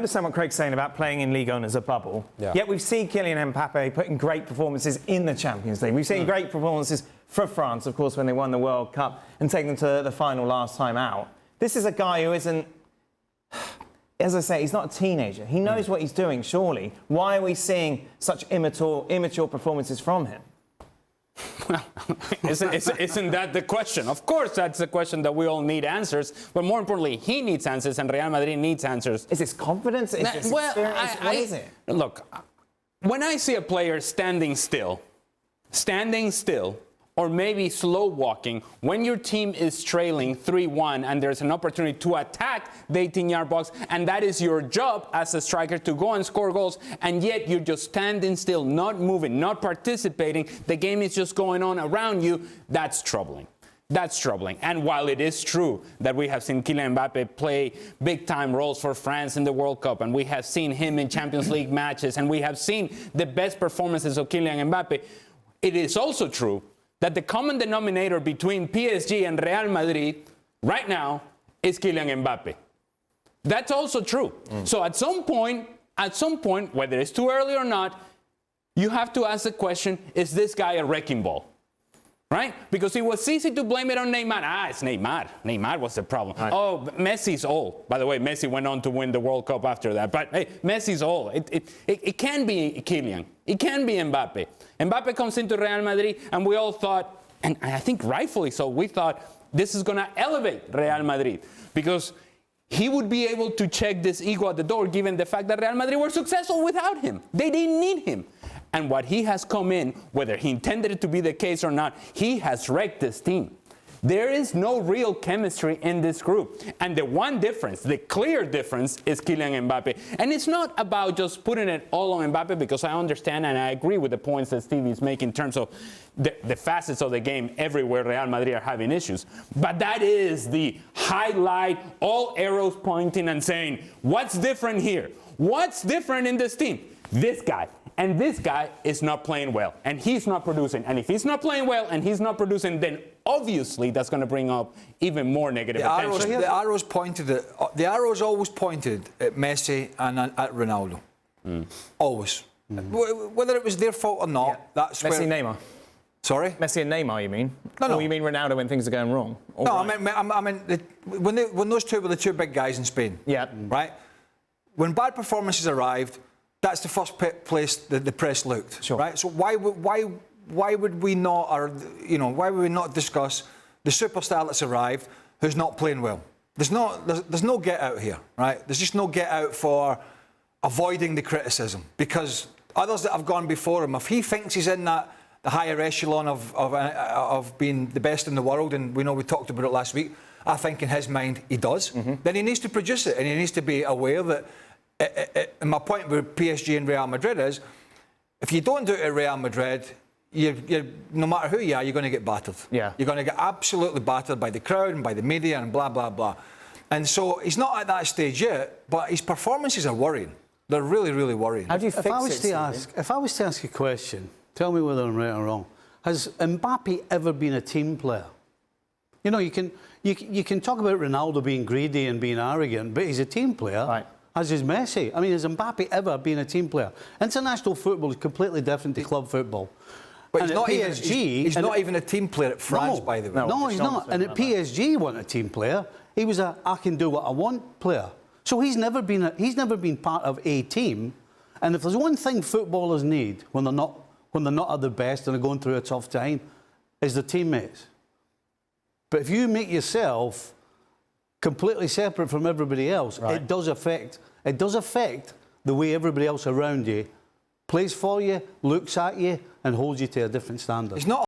understand what Craig's saying about playing in Ligue 1 as a bubble. Yeah. Yet we've seen Kylian Mbappe putting great performances in the Champions League. We've seen great performances for France, of course, when they won the World Cup and taken them to the final last time out. This is a guy who isn't, as I say, he's not a teenager. He knows what he's doing, surely. Why are we seeing such immature performances from him? Well, isn't that the question? Of course, that's the question that we all need answers. But more importantly, he needs answers and Real Madrid needs answers. Is this confidence? Is this experience? What is it? Look, when I see a player standing still, or maybe slow walking, when your team is trailing 3-1 and there's an opportunity to attack the 18-yard box, and that is your job as a striker to go and score goals, and yet you're just standing still, not moving, not participating, the game is just going on around you, that's troubling. That's troubling. And while it is true that we have seen Kylian Mbappe play big-time roles for France in the World Cup, and we have seen him in Champions League matches, and we have seen the best performances of Kylian Mbappe, it is also true that the common denominator between PSG and Real Madrid right now is Kylian Mbappe. That's also true. So at some point, whether it's too early or not, you have to ask the question, is this guy a wrecking ball? Right? Because it was easy to blame it on Neymar. It's Neymar. Neymar was the problem. Right. Oh, Messi's old. By the way, Messi went on to win the World Cup after that. But hey, Messi's old. It can be Kylian. It can be Mbappe. Mbappe comes into Real Madrid, and we all thought, and I think rightfully so, we thought this is going to elevate Real Madrid because he would be able to check this ego at the door given the fact that Real Madrid were successful without him. They didn't need him. And what he has come in, whether he intended it to be the case or not, he has wrecked this team. There is no real chemistry in this group. And the one difference, the clear difference, is Kylian Mbappe. And it's not about just putting it all on Mbappe, because I understand and I agree with the points that Stevie is making in terms of the facets of the game everywhere Real Madrid are having issues. But that is the highlight, all arrows pointing and saying, what's different here? What's different in this team? This guy. And this guy is not playing well, and he's not producing. And if he's not playing well and he's not producing, then obviously that's going to bring up even more negative attention. The arrows always pointed at Messi and at Ronaldo. Always. Whether it was their fault or not, that's Messi, where... Neymar. Sorry? Messi and Neymar, you mean? No. Or you mean Ronaldo when things are going wrong? No, right. I mean when those two were the two big guys in Spain. Yeah. Right? When bad performances arrived, that's the first place that the press looked. Sure. Right? So why would we not, or why would we not discuss the superstar that's arrived who's not playing well? There's no get out here, right? There's just no get out for avoiding the criticism, because others that have gone before him, if he thinks he's in the higher echelon of being the best in the world, and we know we talked about it last week, I think in his mind he does, then he needs to produce it, and he needs to be aware that. And my point with PSG and Real Madrid is, if you don't do it at Real Madrid, you're, no matter who you are, you're going to get battered. Yeah. You're going to get absolutely battered by the crowd and by the media and blah, blah, blah. And so he's not at that stage yet, but his performances are worrying. They're really, really worrying. How do you fix If I was to ask a question, tell me whether I'm right or wrong. Has Mbappe ever been a team player? You know, you can talk about Ronaldo being greedy and being arrogant, but he's a team player. Right. As is Messi. I mean, has Mbappe ever been a team player? International football is completely different to club football. But and he's not PSG, he's not even a team player at France, by the way. No, he's not. And at PSG, he wasn't a team player. He was a I can do what I want player. So he's never been part of a team. And if there's one thing footballers need when they're not at their best and they're going through a tough time, is their teammates. But if you make yourself completely separate from everybody else, right, it does affect the way everybody else around you plays for you, looks at you, and holds you to a different standard. He's not